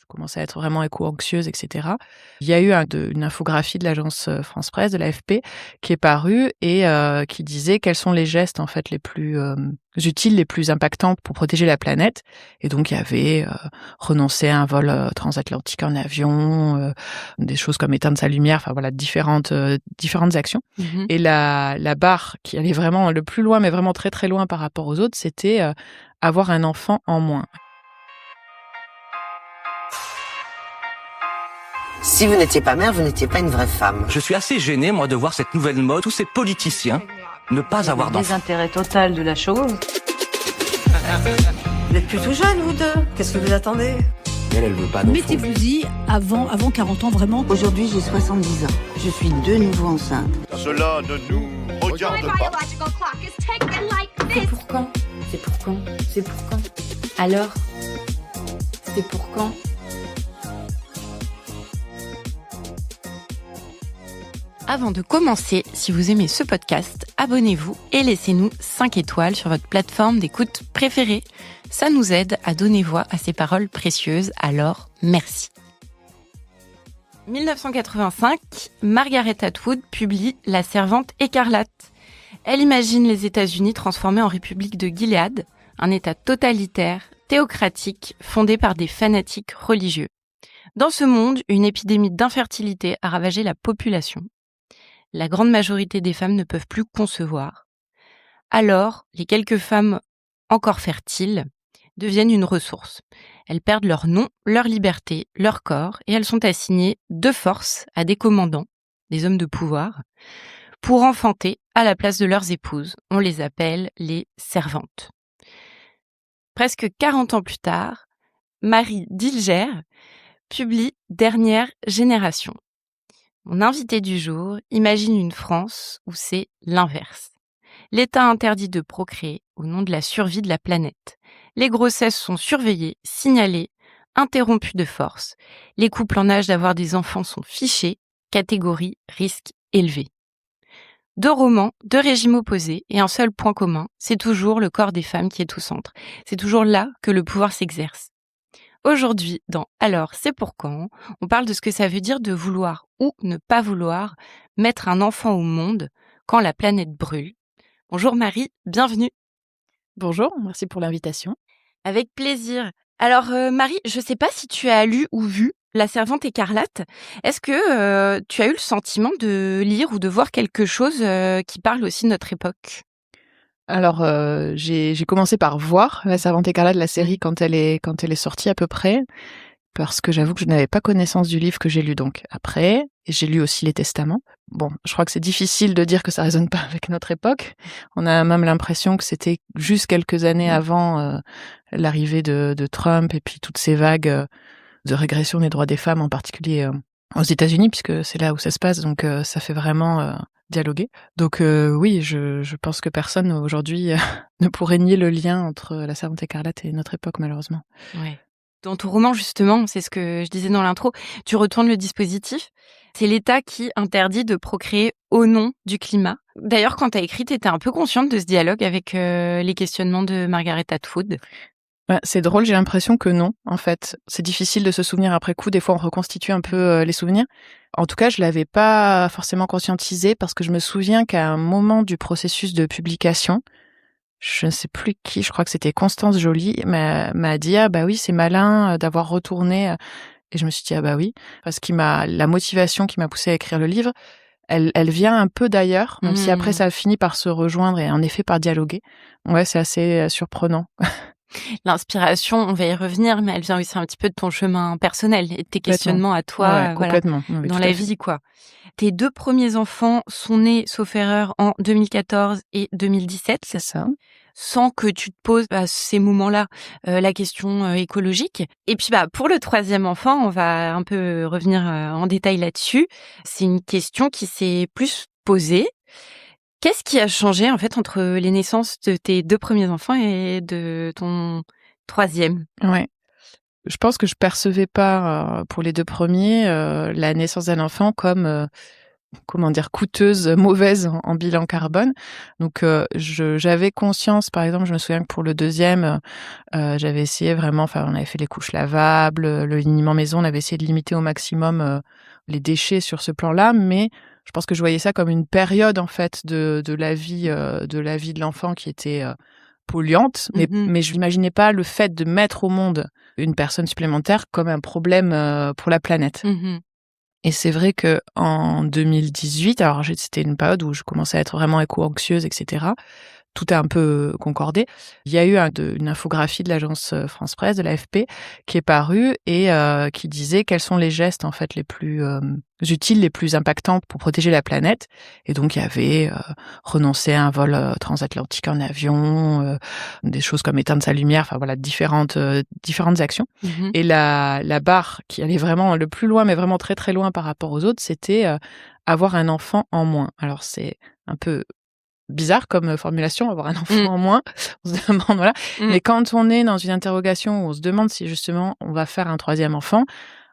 commençais à être vraiment éco-anxieuse, etc. Il y a eu une infographie de l'agence France Presse, de l'AFP, qui est parue et qui disait quels sont les gestes en fait les plus utiles, les plus impactants pour protéger la planète. Et donc il y avait renoncer à un vol transatlantique en avion, des choses comme éteindre sa lumière, enfin voilà, différentes actions. Mmh. Et la barre qui allait vraiment le plus loin, mais vraiment très très loin par rapport aux autres, c'était avoir un enfant en moins. Si vous n'étiez pas mère, vous n'étiez pas une vraie femme. Je suis assez gêné, moi, de voir cette nouvelle mode, tous ces politiciens ne pas avoir d'enfants. Désintérêt total de la chose. Vous êtes plutôt jeune, vous deux. Qu'est-ce que vous attendez? Elle veut pas d'enfants. Mettez-vous-y avant 40 ans, vraiment. Aujourd'hui, j'ai 70 ans. Je suis de nouveau enceinte. Cela ne nous regarde pas. C'est pour quand? C'est pour quand? C'est pour quand? Alors? C'est pour quand? Avant de commencer, si vous aimez ce podcast, abonnez-vous et laissez-nous 5 étoiles sur votre plateforme d'écoute préférée. Ça nous aide à donner voix à ces paroles précieuses, alors merci. 1985, Margaret Atwood publie La Servante écarlate. Elle imagine les États-Unis transformés en République de Gilead, un État totalitaire, théocratique, fondé par des fanatiques religieux. Dans ce monde, une épidémie d'infertilité a ravagé la population. La grande majorité des femmes ne peuvent plus concevoir. Alors, les quelques femmes encore fertiles deviennent une ressource. Elles perdent leur nom, leur liberté, leur corps, et elles sont assignées de force à des commandants, des hommes de pouvoir, pour enfanter à la place de leurs épouses. On les appelle les servantes. Presque 40 ans plus tard, Marie Dilger publie Dernière génération. Mon invité du jour imagine une France où c'est l'inverse. L'État interdit de procréer au nom de la survie de la planète. Les grossesses sont surveillées, signalées, interrompues de force. Les couples en âge d'avoir des enfants sont fichés, catégorie risque élevé. 2 romans, 2 régimes opposés et un seul point commun, c'est toujours le corps des femmes qui est au centre. C'est toujours là que le pouvoir s'exerce. Aujourd'hui, dans Alors, c'est pour quand, on parle de ce que ça veut dire de vouloir ou ne pas vouloir mettre un enfant au monde quand la planète brûle. Bonjour Marie, bienvenue. Bonjour, merci pour l'invitation. Avec plaisir. Alors Marie, je ne sais pas si tu as lu ou vu La Servante écarlate. Est-ce que tu as eu le sentiment de lire ou de voir quelque chose qui parle aussi de notre époque ? Alors, j'ai commencé par voir La Servante écarlate, la série, quand elle est sortie à peu près, parce que j'avoue que je n'avais pas connaissance du livre que j'ai lu donc après, et j'ai lu aussi les Testaments. Bon, je crois que c'est difficile de dire que ça résonne pas avec notre époque. On a même l'impression que c'était juste quelques années avant l'arrivée de Trump et puis toutes ces vagues de régression des droits des femmes, en particulier aux États-Unis, puisque c'est là où ça se passe, donc ça fait vraiment dialoguer. Donc oui, je pense que personne aujourd'hui ne pourrait nier le lien entre La Servante écarlate et notre époque, malheureusement. Ouais. Dans ton roman, justement, c'est ce que je disais dans l'intro, tu retournes le dispositif. C'est l'État qui interdit de procréer au nom du climat. D'ailleurs, quand tu as écrit, tu étais un peu consciente de ce dialogue avec les questionnements de Margaret Atwood. C'est drôle, j'ai l'impression que non, en fait. C'est difficile de se souvenir après coup. Des fois, on reconstitue un peu les souvenirs. En tout cas, je l'avais pas forcément conscientisé parce que je me souviens qu'à un moment du processus de publication, je ne sais plus qui, je crois que c'était Constance Joly, m'a dit « Ah bah oui, c'est malin d'avoir retourné ». Et je me suis dit « Ah bah oui », parce que la motivation qui m'a poussée à écrire le livre, elle vient un peu d'ailleurs, même si après ça a fini par se rejoindre et en effet par dialoguer. Ouais, c'est assez surprenant. L'inspiration, on va y revenir, mais elle vient aussi un petit peu de ton chemin personnel et de tes questionnements à toi, complètement. Oui, dans la vie, quoi. Tes 2 premiers enfants sont nés, sauf erreur, en 2014 et 2017. C'est ça. Sans que tu te poses à ces moments-là la question écologique. Et puis pour le 3e enfant, on va un peu revenir en détail là-dessus. C'est une question qui s'est plus posée. Qu'est-ce qui a changé en fait entre les naissances de tes 2 premiers enfants et de ton 3e ? Ouais. Je pense que je percevais pas pour les 2 premiers la naissance d'un enfant comme coûteuse, mauvaise en bilan carbone. Donc j'avais conscience, par exemple, je me souviens que pour le deuxième, j'avais essayé vraiment, on avait fait les couches lavables, le liniment maison, on avait essayé de limiter au maximum les déchets sur ce plan-là, mais je pense que je voyais ça comme une période en fait de la vie de l'enfant qui était polluante, mais je n'imaginais pas le fait de mettre au monde une personne supplémentaire comme un problème pour la planète. Et c'est vrai que en 2018, alors c'était une période où je commençais à être vraiment éco-anxieuse, etc. Tout a un peu concordé. Il y a eu une infographie de l'agence France Presse, de l'AFP, qui est parue et qui disait quels sont les gestes en fait les plus utiles, les plus impactants pour protéger la planète. Et donc il y avait renoncer à un vol transatlantique en avion, des choses comme éteindre sa lumière, différentes actions. Et la barre qui allait vraiment le plus loin, mais vraiment très très loin par rapport aux autres, c'était avoir un enfant en moins. Alors c'est un peu bizarre comme formulation, avoir un enfant en moins, on se demande, voilà. Mais quand on est dans une interrogation où on se demande si justement on va faire un troisième enfant,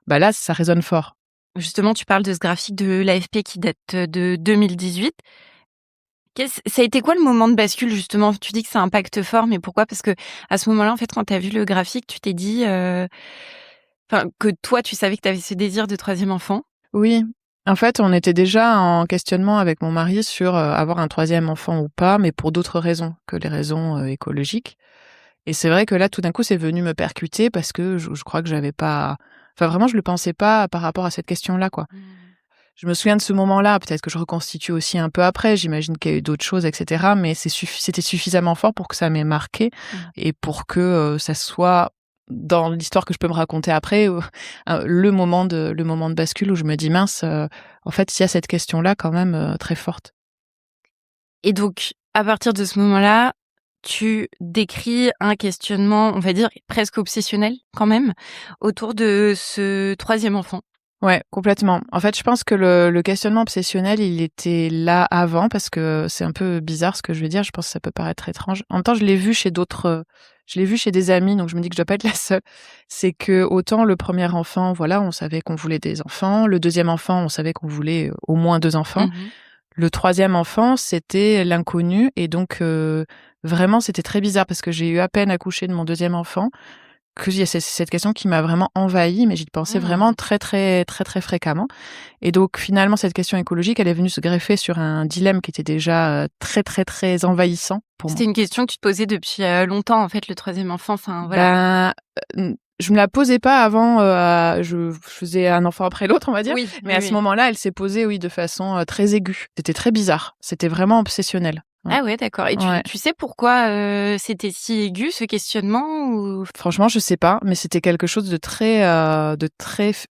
là, ça résonne fort. Justement, tu parles de ce graphique de l'AFP qui date de 2018. Ça a été quoi le moment de bascule, justement? Tu dis que ça impacte fort, mais pourquoi? Parce que à ce moment-là, en fait, quand tu as vu le graphique, tu t'es dit que toi, tu savais que tu avais ce désir de troisième enfant? Oui. En fait, on était déjà en questionnement avec mon mari sur avoir un troisième enfant ou pas, mais pour d'autres raisons que les raisons écologiques. Et c'est vrai que là, tout d'un coup, c'est venu me percuter parce que je crois que j'avais pas... vraiment, je le pensais pas par rapport à cette question-là, quoi. Je me souviens de ce moment-là, peut-être que je reconstitue aussi un peu après, j'imagine qu'il y a eu d'autres choses, etc. Mais c'était suffisamment fort pour que ça m'ait marqué et pour que ça soit... dans l'histoire que je peux me raconter après, le moment de bascule où je me dis mince, en fait, il y a cette question-là quand même très forte. Et donc, à partir de ce moment-là, tu décris un questionnement, on va dire, presque obsessionnel quand même, autour de ce troisième enfant. Ouais, complètement. En fait, je pense que le questionnement obsessionnel, il était là avant, parce que c'est un peu bizarre ce que je vais dire, je pense que ça peut paraître étrange. En même temps, je l'ai vu chez des amis, donc je me dis que je dois pas être la seule. C'est que autant le premier enfant, voilà, on savait qu'on voulait des enfants. Le deuxième enfant, on savait qu'on voulait au moins 2 enfants. Le troisième enfant, c'était l'inconnu. Et donc, vraiment, c'était très bizarre parce que j'ai eu à peine accouché de mon deuxième enfant que c'est cette question qui m'a vraiment envahie, mais j'y pensais vraiment très, très, très, très fréquemment. Et donc, finalement, cette question écologique, elle est venue se greffer sur un dilemme qui était déjà très, très, très envahissant pour moi. C'était une question que tu te posais depuis longtemps, en fait, le troisième enfant. Voilà. Je me la posais pas avant, je faisais un enfant après l'autre, on va dire. Mais à ce moment-là, elle s'est posée, de façon très aiguë. C'était très bizarre. C'était vraiment obsessionnel. Ah ouais, d'accord. Et tu sais pourquoi c'était si aigu, ce questionnement ou... Franchement, je sais pas, mais c'était quelque chose de très,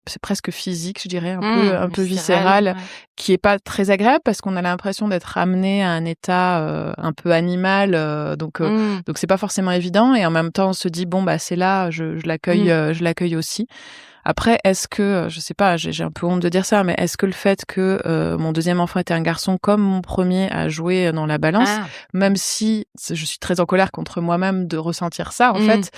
c'est presque physique, je dirais, un peu viscéral, qui est pas très agréable parce qu'on a l'impression d'être amené à un état un peu animal, donc c'est pas forcément évident. Et en même temps, on se dit c'est là, je l'accueille aussi. Après, est-ce que, je sais pas, j'ai un peu honte de dire ça, mais est-ce que le fait que mon deuxième enfant était un garçon comme mon premier a joué dans la balance, même si je suis très en colère contre moi-même de ressentir ça, en fait,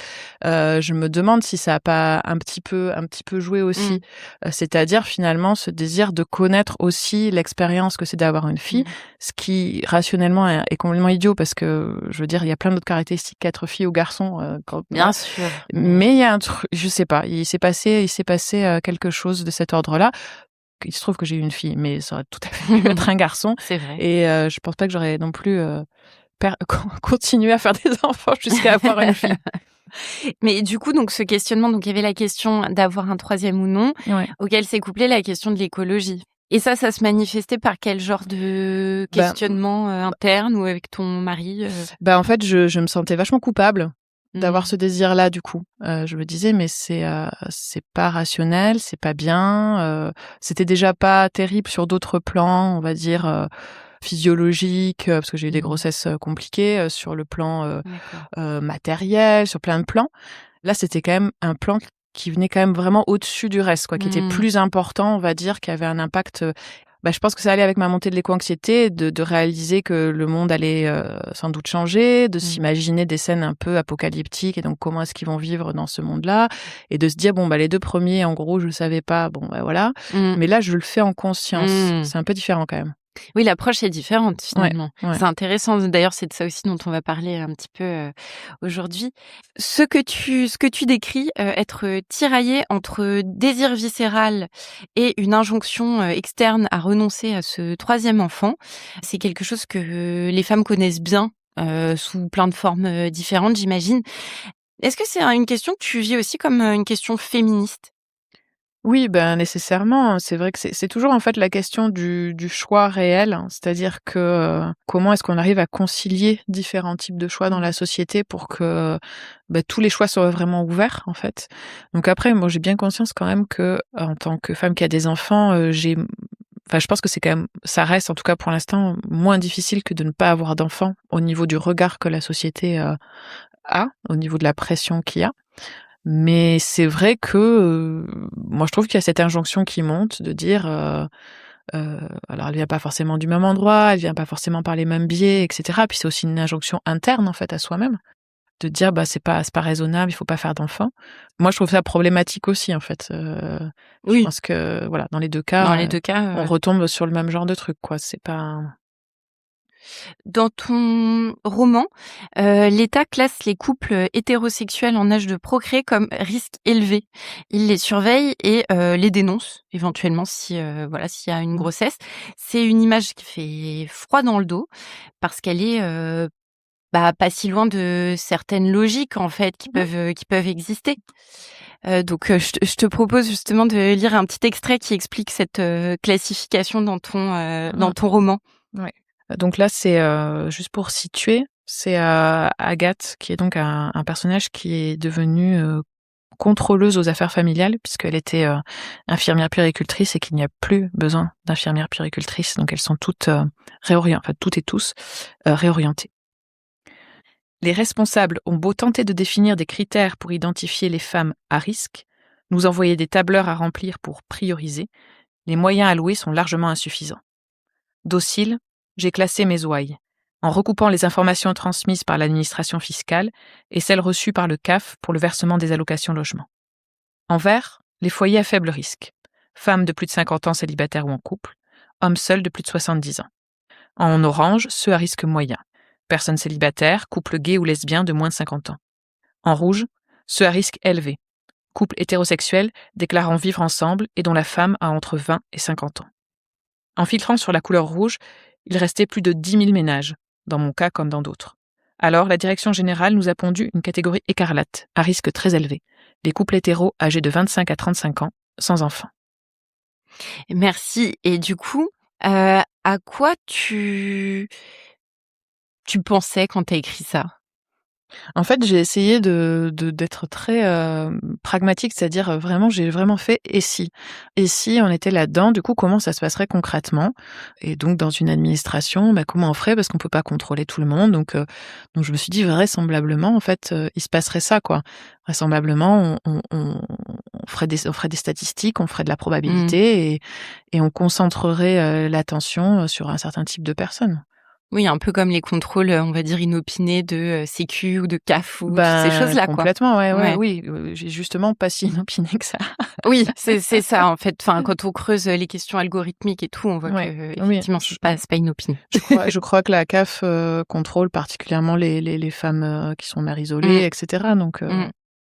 je me demande si ça a pas un petit peu joué aussi. C'est-à-dire, finalement, ce désir de connaître aussi l'expérience que c'est d'avoir une fille, ce qui, rationnellement, est complètement idiot parce que, je veux dire, il y a plein d'autres caractéristiques qu'être fille ou garçon. Bien sûr. Mais il y a un truc, je sais pas, il s'est passé quelque chose de cet ordre-là. Il se trouve que j'ai eu une fille, mais ça aurait tout à fait pu être un garçon. C'est vrai. Et je pense pas que j'aurais non plus continué à faire des enfants jusqu'à avoir une fille. Mais du coup, donc ce questionnement, donc il y avait la question d'avoir un troisième ou non, auquel s'est couplée la question de l'écologie. Et ça se manifestait par quel genre de questionnement interne ou avec ton mari En fait, je me sentais vachement coupable d'avoir ce désir-là, du coup. Je me disais, mais c'est pas rationnel, c'est pas bien. C'était déjà pas terrible sur d'autres plans, on va dire physiologiques, parce que j'ai eu des grossesses compliquées, sur le plan matériel, sur plein de plans. Là, c'était quand même un plan qui venait quand même vraiment au-dessus du reste, quoi, qui était plus important, on va dire, qui avait un impact je pense que ça allait avec ma montée de l'éco-anxiété, de réaliser que le monde allait sans doute changer, de s'imaginer des scènes un peu apocalyptiques et donc comment est-ce qu'ils vont vivre dans ce monde-là, et de se dire les 2 premiers, en gros, je savais pas, voilà. Mais là, je le fais en conscience. C'est un peu différent quand même. Oui, l'approche est différente finalement. Ouais. C'est intéressant. D'ailleurs, c'est de ça aussi dont on va parler un petit peu aujourd'hui. Ce que tu décris, être tiraillé entre désir viscéral et une injonction externe à renoncer à ce 3e enfant, c'est quelque chose que les femmes connaissent bien sous plein de formes différentes, j'imagine. Est-ce que c'est une question que tu vis aussi comme une question féministe ? Oui, nécessairement. C'est vrai que c'est toujours en fait la question du choix réel, hein. C'est-à-dire que comment est-ce qu'on arrive à concilier différents types de choix dans la société pour que tous les choix soient vraiment ouverts en fait. Donc après, moi j'ai bien conscience quand même que en tant que femme qui a des enfants, je pense que c'est quand même, ça reste en tout cas pour l'instant moins difficile que de ne pas avoir d'enfants au niveau du regard que la société a, au niveau de la pression qu'il y a. Mais c'est vrai que moi je trouve qu'il y a cette injonction qui monte de dire alors elle vient pas forcément du même endroit, elle vient pas forcément par les mêmes biais, etc. Puis c'est aussi une injonction interne en fait à soi-même de dire c'est pas raisonnable, il faut pas faire d'enfants. Moi je trouve ça problématique aussi en fait. Je pense que voilà, dans les deux cas, on retombe sur le même genre de truc quoi. C'est pas. Dans ton roman, l'État classe les couples hétérosexuels en âge de procréer comme risque élevé. Il les surveille et les dénonce éventuellement s'il y a une grossesse. C'est une image qui fait froid dans le dos parce qu'elle est pas si loin de certaines logiques en fait qui peuvent exister. Donc je te propose justement de lire un petit extrait qui explique cette classification dans ton roman. Ouais. Donc là, c'est juste pour situer, c'est Agathe, qui est donc un personnage qui est devenu contrôleuse aux affaires familiales, puisqu'elle était infirmière puéricultrice et qu'il n'y a plus besoin d'infirmières puéricultrices. Donc elles sont toutes toutes et tous réorientées. Les responsables ont beau tenter de définir des critères pour identifier les femmes à risque, nous envoyer des tableurs à remplir pour prioriser, les moyens alloués sont largement insuffisants. Docile, j'ai classé mes ouailles, en recoupant les informations transmises par l'administration fiscale et celles reçues par le CAF pour le versement des allocations logement. En vert, les foyers à faible risque, femmes de plus de 50 ans célibataires ou en couple, hommes seuls de plus de 70 ans. En orange, ceux à risque moyen, personnes célibataires, couples gays ou lesbiens de moins de 50 ans. En rouge, ceux à risque élevé, couples hétérosexuels déclarant vivre ensemble et dont la femme a entre 20 et 50 ans. En filtrant sur la couleur rouge, il restait plus de 10 000 ménages, dans mon cas comme dans d'autres. Alors, la direction générale nous a pondu une catégorie écarlate, à risque très élevé, les couples hétéros âgés de 25 à 35 ans, sans enfants. Merci. Et du coup, à quoi tu pensais quand t'as écrit ça ? En fait, j'ai essayé d'être très pragmatique, c'est-à-dire vraiment, j'ai vraiment fait et si on était là-dedans, du coup, comment ça se passerait concrètement ? Et donc, dans une administration, comment on ferait ? Parce qu'on peut pas contrôler tout le monde. Donc je me suis dit vraisemblablement, en fait, il se passerait ça, quoi. Vraisemblablement, on ferait des statistiques, on ferait de la probabilité et on concentrerait l'attention sur un certain type de personnes. Oui, un peu comme les contrôles, on va dire, inopinés de Sécu ou de CAF ou ces choses-là, quoi. Complètement, oui. J'ai justement pas si inopiné que ça. Oui, c'est ça, en fait. Enfin, quand on creuse les questions algorithmiques et tout, on voit que, effectivement, c'est pas inopiné. Je crois que la CAF contrôle particulièrement les femmes qui sont mères isolées, etc. Donc,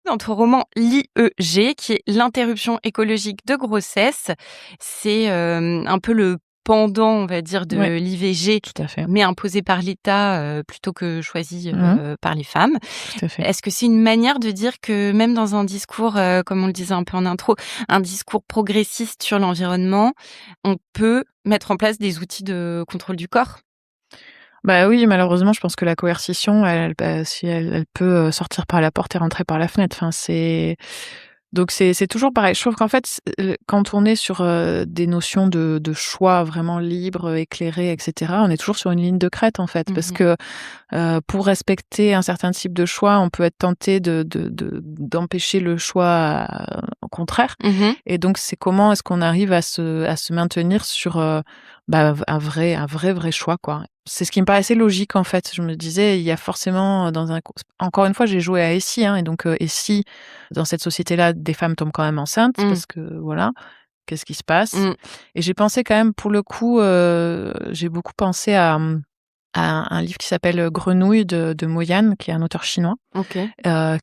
Dans ton roman l'IEG, qui est l'interruption écologique de grossesse, c'est un peu le pendant, on va dire, de l'IVG, tout à fait. Mais imposé par l'État plutôt que choisi par les femmes. Tout à fait. Est-ce que c'est une manière de dire que même dans un discours, comme on le disait un peu en intro, un discours progressiste sur l'environnement, on peut mettre en place des outils de contrôle du corps ? Oui, malheureusement, je pense que la coercition, elle peut sortir par la porte et rentrer par la fenêtre. Enfin, Donc c'est toujours pareil. Je trouve qu'en fait, quand on est sur des notions de choix vraiment libres, éclairés, etc., on est toujours sur une ligne de crête en fait, parce que pour respecter un certain type de choix, on peut être tenté d'empêcher le choix au contraire. Et donc c'est comment est-ce qu'on arrive à se maintenir sur un vrai choix, quoi. C'est ce qui me paraissait logique en fait. Je me disais, il y a forcément encore une fois, j'ai joué à Essie, et donc Essie, dans cette société-là, des femmes tombent quand même enceintes parce que voilà, qu'est-ce qui se passe? Et j'ai pensé quand même, pour le coup, j'ai beaucoup pensé à un livre qui s'appelle Grenouille de Mo Yan, qui est un auteur chinois,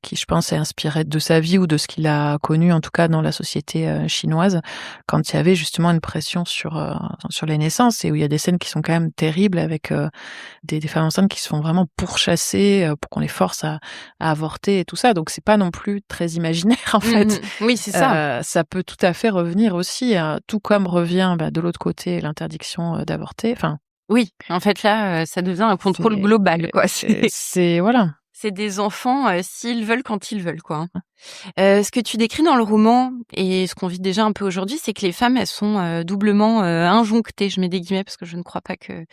qui, je pense, est inspiré de sa vie ou de ce qu'il a connu, en tout cas dans la société chinoise, quand il y avait justement une pression sur les naissances, et où il y a des scènes qui sont quand même terribles avec des femmes enceintes qui se font vraiment pourchasser pour qu'on les force à avorter et tout ça. Donc c'est pas non plus très imaginaire en fait. Oui, c'est ça. Ça peut tout à fait revenir aussi, tout comme revient de l'autre côté l'interdiction d'avorter. Enfin. Oui, en fait là, ça devient un contrôle global, quoi. C'est voilà. C'est des enfants s'ils veulent, quand ils veulent, quoi. Ce que tu décris dans le roman, et ce qu'on vit déjà un peu aujourd'hui, c'est que les femmes, elles sont doublement injonctées. Je mets des guillemets parce que je ne crois pas que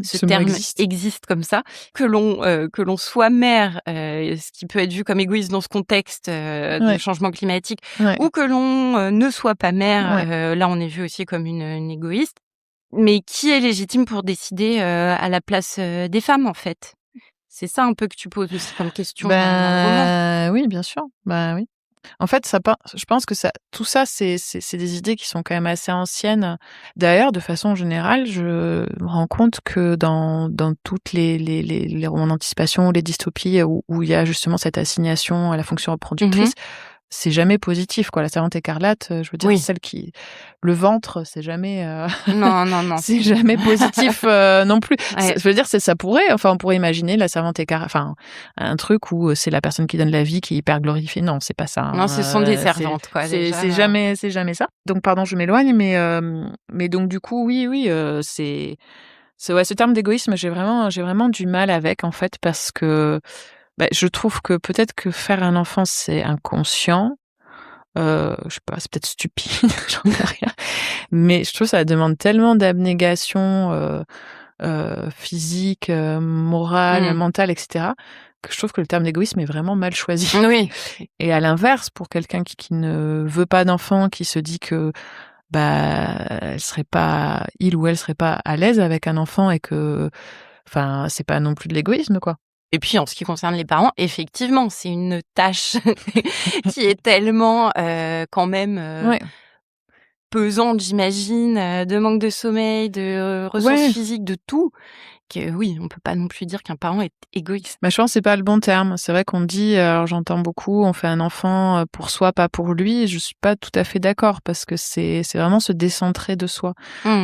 ce terme existe comme ça. Que l'on soit mère, ce qui peut être vu comme égoïste dans ce contexte de changement climatique, ou que l'on ne soit pas mère, là on est vu aussi comme une égoïste. Mais qui est légitime pour décider à la place des femmes, en fait? C'est ça un peu que tu poses aussi comme question dans le roman. Oui, bien sûr. Oui. En fait, je pense que tout ça, c'est des idées qui sont quand même assez anciennes. D'ailleurs, de façon générale, je me rends compte que dans toutes les romans d'anticipation ou les dystopies où il y a justement cette assignation à la fonction reproductrice, c'est jamais positif, quoi. La Servante écarlate, je veux dire, celle qui, le ventre, c'est jamais, non, c'est jamais positif non plus. Je veux dire, ça pourrait, on pourrait imaginer la Servante écarlate, un truc où c'est la personne qui donne la vie qui est hyper glorifiée. Non, c'est pas ça. Non, ce sont des servantes, quoi. C'est jamais ça. Donc, pardon, je m'éloigne, mais donc du coup, oui, c'est ce terme d'égoïsme, j'ai vraiment du mal avec, en fait, parce que je trouve que peut-être que faire un enfant, c'est inconscient. Je sais pas, c'est peut-être stupide, j'en sais rien. Mais je trouve que ça demande tellement d'abnégation physique, morale, mentale, etc., que je trouve que le terme d'égoïsme est vraiment mal choisi. Oui. Et à l'inverse, pour quelqu'un qui ne veut pas d'enfant, qui se dit que il ou elle serait pas à l'aise avec un enfant, et que, c'est pas non plus de l'égoïsme, quoi. Et puis, en ce qui concerne les parents, effectivement, c'est une tâche qui est tellement, quand même, pesante, j'imagine, de manque de sommeil, de ressources physiques, de tout, que oui, on peut pas non plus dire qu'un parent est égoïste. Je pense que c'est pas le bon terme. C'est vrai qu'on dit, alors j'entends beaucoup, on fait un enfant pour soi, pas pour lui. Je suis pas tout à fait d'accord, parce que c'est vraiment se décentrer de soi.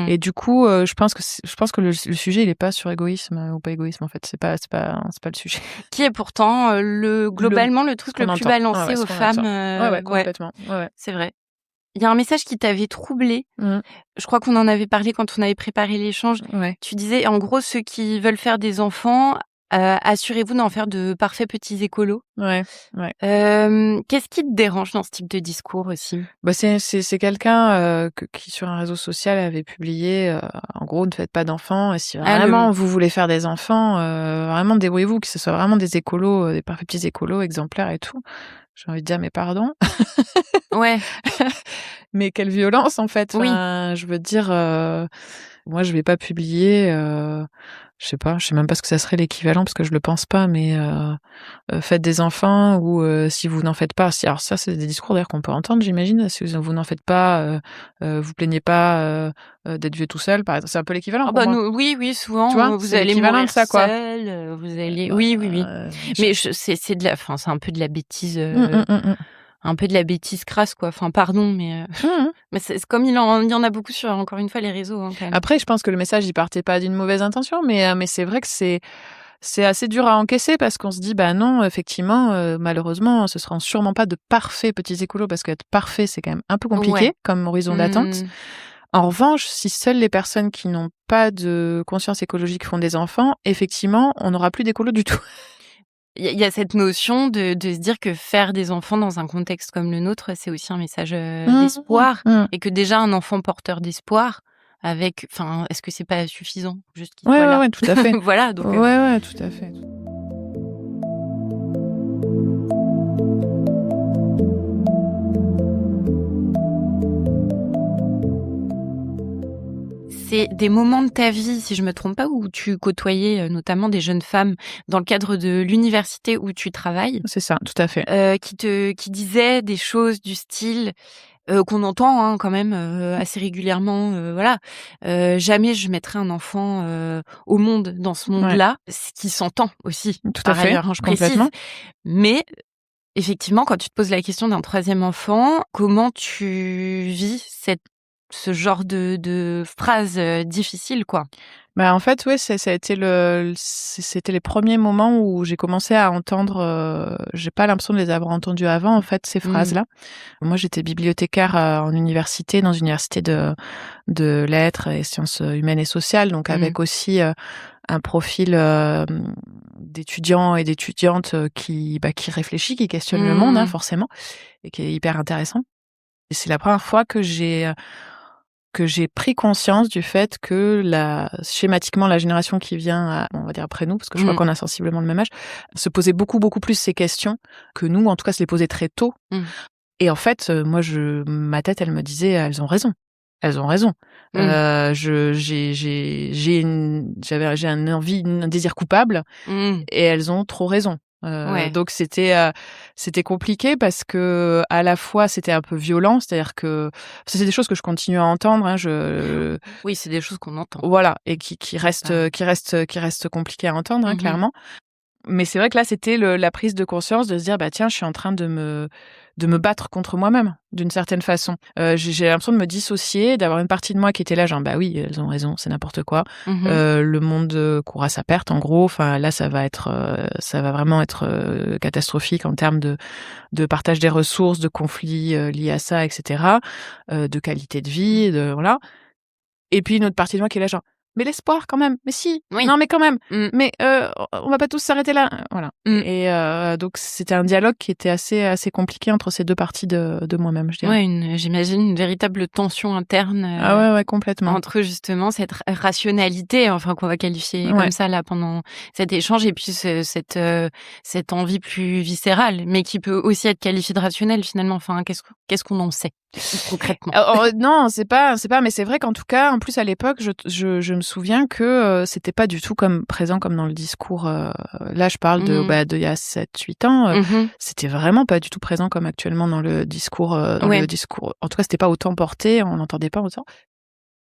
Et du coup, je pense que le sujet, il est pas sur égoïsme ou pas égoïsme, en fait. C'est pas le sujet. Qui est pourtant globalement le truc le plus balancé aux femmes. Complètement. Ouais. C'est vrai. Il y a un message qui t'avait troublé. Je crois qu'on en avait parlé quand on avait préparé l'échange. Tu disais, en gros, ceux qui veulent faire des enfants, assurez-vous d'en faire de parfaits petits écolos. Qu'est-ce qui te dérange dans ce type de discours aussi? C'est quelqu'un qui, sur un réseau social, avait publié, en gros, ne faites pas d'enfants, et si vraiment vous voulez faire des enfants, vraiment débrouillez-vous, que ce soit vraiment des écolos, des parfaits petits écolos exemplaires et tout. J'ai envie de dire, mais pardon. Mais quelle violence, en fait. Je veux dire, moi, je vais pas publier, je sais même pas ce que ça serait l'équivalent, parce que je le pense pas, mais faites des enfants, ou si vous n'en faites pas. Alors ça, c'est des discours d'ailleurs qu'on peut entendre, j'imagine. Si vous n'en faites pas, vous plaignez pas d'être vieux tout seul, par exemple. C'est un peu l'équivalent. Oui, souvent. Tu vois, vous allez mourir de ça, quoi. Seul, vous allez. Oui. Mais c'est de la, c'est un peu de la bêtise. Un peu de la bêtise crasse, quoi. Pardon, mais c'est comme il y en a beaucoup sur, encore une fois, les réseaux. Quand même. Après, je pense que le message, il partait pas d'une mauvaise intention, mais c'est vrai que c'est assez dur à encaisser, parce qu'on se dit, non, effectivement, malheureusement, ce seront sûrement pas de parfaits petits écolos, parce qu'être parfait, c'est quand même un peu compliqué comme horizon d'attente. En revanche, si seules les personnes qui n'ont pas de conscience écologique font des enfants, effectivement, on n'aura plus d'écolos du tout. Il y a cette notion de se dire que faire des enfants dans un contexte comme le nôtre, c'est aussi un message d'espoir, et que déjà un enfant porteur d'espoir, est-ce que c'est pas suffisant juste qu'il soit là? Ouais, tout à fait. Voilà, donc. Ouais, tout à fait. C'est des moments de ta vie, si je me trompe pas, où tu côtoyais notamment des jeunes femmes dans le cadre de l'université où tu travailles. C'est ça, tout à fait. Qui disaient des choses du style qu'on entend quand même assez régulièrement. Jamais je mettrai un enfant au monde dans ce monde-là, ce qui s'entend aussi. Tout à fait, ailleurs, je complètement. Mais effectivement, quand tu te poses la question d'un 3e enfant, comment tu vis ce genre de phrases difficiles, quoi? Bah en fait, ça a été c'était les premiers moments où j'ai commencé à entendre. J'ai pas l'impression de les avoir entendus avant, en fait, ces phrases-là. Moi, j'étais bibliothécaire en université, dans une université de lettres et sciences humaines et sociales, donc avec aussi un profil d'étudiants et d'étudiantes qui réfléchit, qui questionne le monde, forcément, et qui est hyper intéressant. Et c'est la première fois que j'ai pris conscience du fait que schématiquement la génération qui vient, on va dire après nous, parce que je crois qu'on a sensiblement le même âge, se posait beaucoup plus ces questions que nous, en tout cas se les posait très tôt. Et en fait, moi, ma tête, elle me disait, elles ont raison. J'ai un désir coupable, et elles ont trop raison. Donc c'était compliqué parce que à la fois c'était un peu violent, c'est-à-dire que c'est des choses que je continue à entendre. Oui, c'est des choses qu'on entend. Voilà, et qui restent compliquées à entendre, clairement. Mais c'est vrai que là, c'était la prise de conscience de se dire, tiens, je suis en train de me battre contre moi-même, d'une certaine façon. J'ai l'impression de me dissocier, d'avoir une partie de moi qui était là, genre, oui, elles ont raison, c'est n'importe quoi. Le monde court à sa perte, en gros. Enfin, là, ça va vraiment être catastrophique en termes de partage des ressources, de conflits liés à ça, etc., de qualité de vie, voilà. Et puis, une autre partie de moi qui est là, genre, mais l'espoir quand même, mais si, non mais quand même, mais on va pas tous s'arrêter là, voilà. Et donc c'était un dialogue qui était assez compliqué entre ces deux parties de moi-même, je dirais. Ouais, j'imagine une véritable tension interne. Ouais, complètement. Entre justement cette rationalité, enfin qu'on va qualifier comme ça là pendant cet échange, et puis cette envie plus viscérale, mais qui peut aussi être qualifiée de rationnelle finalement. Enfin, qu'est-ce qu'on en sait concrètement? Non, c'est pas, mais c'est vrai qu'en tout cas, en plus à l'époque, je me souviens que c'était pas du tout présent comme dans le discours. Là, je parle de il y a 7-8 ans. C'était vraiment pas du tout présent comme actuellement dans le discours. Le discours. En tout cas, c'était pas autant porté, on n'entendait pas autant.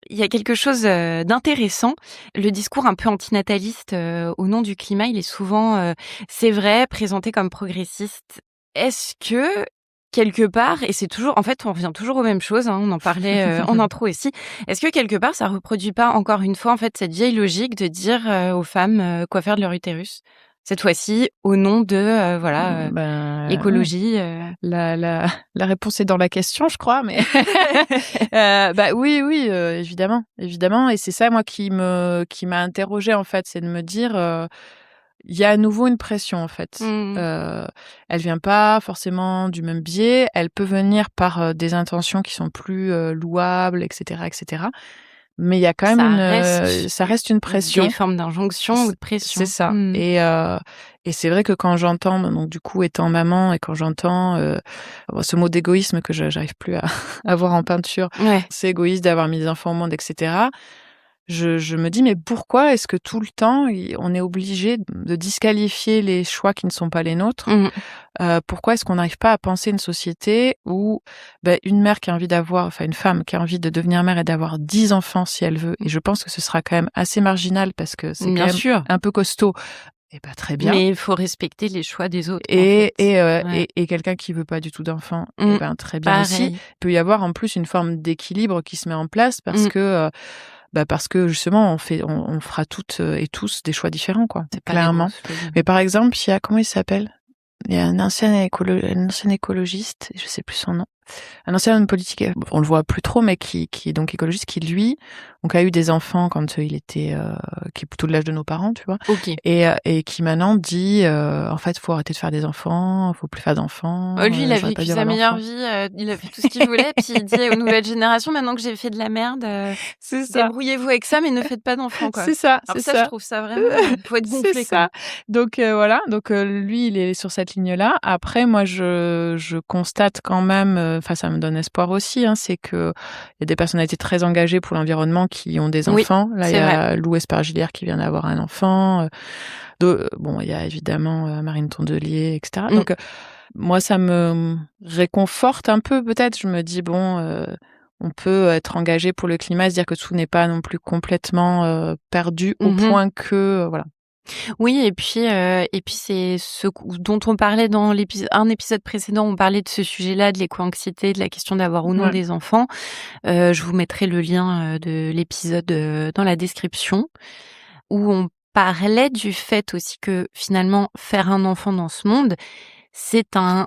Il y a quelque chose d'intéressant. Le discours un peu antinataliste au nom du climat, il est souvent, c'est vrai, présenté comme progressiste. Est-ce que quelque part, et c'est toujours, en fait, on revient toujours aux mêmes choses, on en parlait en intro aussi, est-ce que quelque part, ça reproduit pas encore une fois, en fait, cette vieille logique de dire aux femmes quoi faire de leur utérus? Cette fois-ci, au nom de, écologie. La réponse est dans la question, je crois, mais oui, évidemment, et c'est ça, moi, qui m'a interrogée, en fait, c'est de me dire, il y a à nouveau une pression, en fait. Elle vient pas forcément du même biais. Elle peut venir par des intentions qui sont plus louables, etc., etc. Mais il y a quand même ça reste une pression. Des formes d'injonction ou de pression. C'est ça. Et c'est vrai que quand j'entends, donc du coup, étant maman, et quand j'entends ce mot d'égoïsme que j'arrive plus à voir en peinture, c'est égoïste d'avoir mis des enfants au monde, etc. Je me dis, mais pourquoi est-ce que tout le temps, on est obligé de disqualifier les choix qui ne sont pas les nôtres? Pourquoi est-ce qu'on n'arrive pas à penser une société où une mère qui a envie une femme qui a envie de devenir mère et d'avoir 10 enfants si elle veut, et je pense que ce sera quand même assez marginal parce que c'est quand même un peu costaud, et très bien. Mais il faut respecter les choix des autres. Et quelqu'un qui veut pas du tout d'enfants, très bien aussi. Il peut y avoir en plus une forme d'équilibre qui se met en place parce que justement on fera toutes et tous des choix différents, quoi. C'est clairement. Mais par exemple, il y a, comment il s'appelle? Il y a un ancien écologiste, je sais plus son nom, un ancien homme politique, on le voit plus trop, mais qui est donc écologiste, qui lui, donc a eu des enfants quand il était, qui est plutôt de l'âge de nos parents, tu vois. Ok. Et qui maintenant dit, en fait, faut arrêter de faire des enfants, faut plus faire d'enfants. Lui, il a j'aurais pas vécu dû sa avoir meilleure d'enfants. vie, il a fait tout ce qu'il voulait, puis il dit aux nouvelles générations, maintenant que j'ai fait de la merde, C'est ça. débrouillez-vous avec ça, mais ne faites pas d'enfants, quoi. C'est ça, Alors c'est ça, ça. je trouve ça vraiment, faut être gonflé, C'est quoi. ça. Donc voilà, donc lui, il est sur cette ligne-là. Après, moi, je constate quand même, enfin, ça me donne espoir aussi, hein, c'est que il y a des personnalités très engagées pour l'environnement qui ont des Oui, enfants. Là, il y c'est a Lou Espargilière qui vient d'avoir un enfant. Bon, il y a évidemment Marine Tondelier, etc. Donc moi, ça me réconforte un peu, peut-être. Je me dis, bon, on peut être engagé pour le climat, se dire que tout n'est pas non plus complètement perdu au point que, voilà. Oui, et puis c'est ce dont on parlait dans un épisode précédent, on parlait de ce sujet-là, de l'éco-anxiété, de la question d'avoir ou non Ouais. des enfants. Je vous mettrai le lien de l'épisode dans la description, où on parlait du fait aussi que finalement faire un enfant dans ce monde, c'est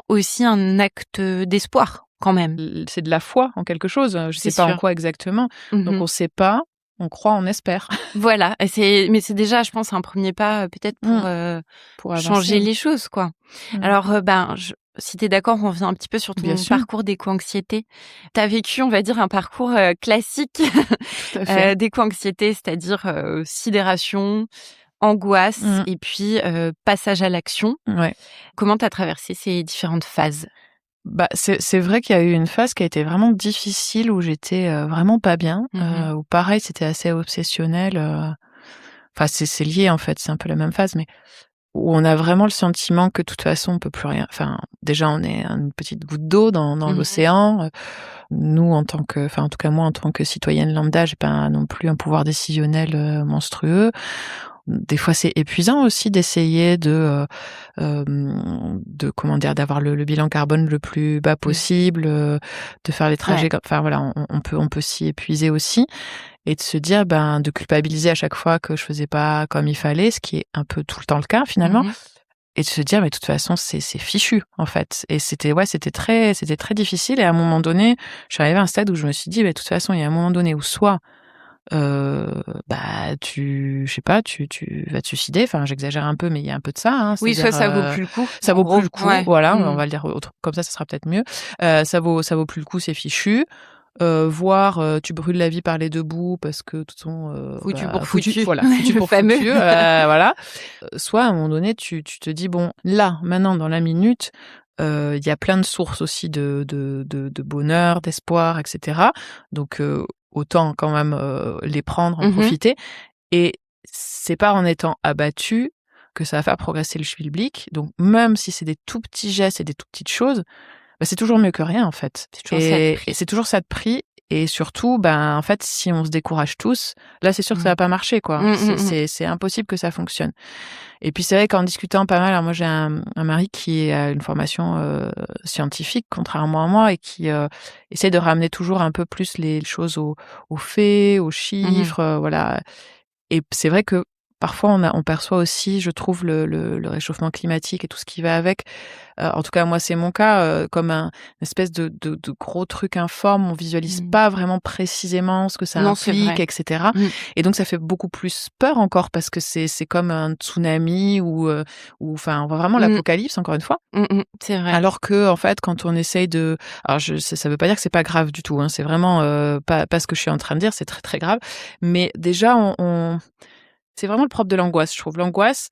aussi un acte d'espoir quand même. C'est de la foi en quelque chose. Je sais C'est pas en sûr. quoi exactement. Donc on sait pas, on croit, on espère. Voilà, mais c'est déjà, je pense, un premier pas peut-être pour Pour changer avancer. les choses, quoi. Alors, si t'es d'accord, on revient un petit peu sur ton Bien sûr. parcours d'éco-anxiété. T'as vécu, on va dire, un parcours classique Tout à fait. d'éco-anxiété, c'est-à-dire sidération, angoisse et puis passage à l'action. Ouais. Comment t'as traversé ces différentes phases? C'est vrai qu'il y a eu une phase qui a été vraiment difficile où j'étais vraiment pas bien. Où pareil, c'était assez obsessionnel. Enfin, c'est lié en fait, c'est un peu la même phase, mais où on a vraiment le sentiment que de toute façon on peut plus rien. Enfin, déjà on est une petite goutte d'eau dans l'océan. Nous, en tout cas moi en tant que citoyenne lambda, j'ai pas non plus un pouvoir décisionnel monstrueux. Des fois, c'est épuisant aussi d'essayer d'avoir le bilan carbone le plus bas possible, de faire les trajets. Ouais. Enfin voilà, on peut s'y épuiser aussi et de se dire, de culpabiliser à chaque fois que je faisais pas comme il fallait, ce qui est un peu tout le temps le cas finalement. Et de se dire, mais de toute façon, c'est fichu, en fait. Et c'était très difficile. Et à un moment donné, je suis arrivée à un stade où je me suis dit, de toute façon, il y a un moment donné où soit, tu vas te suicider. Enfin, j'exagère un peu, mais il y a un peu de ça, hein. Oui, soit ça vaut plus le coup. Ça vaut plus le coup. Ouais. Voilà, on va le dire comme ça sera peut-être mieux. Ça vaut plus le coup, c'est fichu. Voire tu brûles la vie par les deux bouts parce que de toute façon foutu pour foutu. Voilà, foutu Le pour fameux. foutu, voilà. Soit à un moment donné tu te dis bon, là maintenant dans la minute il y a plein de sources aussi de bonheur, d'espoir, etc. Donc autant quand même les prendre, en profiter. Et c'est pas en étant abattu que ça va faire progresser le schmilblick. Donc même si c'est des tout petits gestes et des tout petites choses, c'est toujours mieux que rien en fait. Et c'est toujours ça de prix. Et surtout, en fait, si on se décourage tous, là, c'est sûr que ça va pas marcher, quoi. C'est impossible que ça fonctionne. Et puis, c'est vrai qu'en discutant pas mal, alors moi, j'ai un mari qui a une formation scientifique, contrairement à moi, et qui essaie de ramener toujours un peu plus les choses aux faits, aux chiffres, voilà. Et c'est vrai que parfois, on perçoit aussi, je trouve, le réchauffement climatique et tout ce qui va avec. En tout cas, moi, c'est mon cas, comme une espèce de gros truc informe. On visualise pas vraiment précisément ce que ça implique, etc. Et donc, ça fait beaucoup plus peur encore parce que c'est comme un tsunami ou enfin, on voit vraiment l'apocalypse, encore une fois. C'est vrai. Alors que, en fait, quand on essaye alors, ça veut pas dire que c'est pas grave du tout, hein. C'est vraiment pas ce que je suis en train de dire. C'est très, très grave. Mais déjà, c'est vraiment le propre de l'angoisse, je trouve. L'angoisse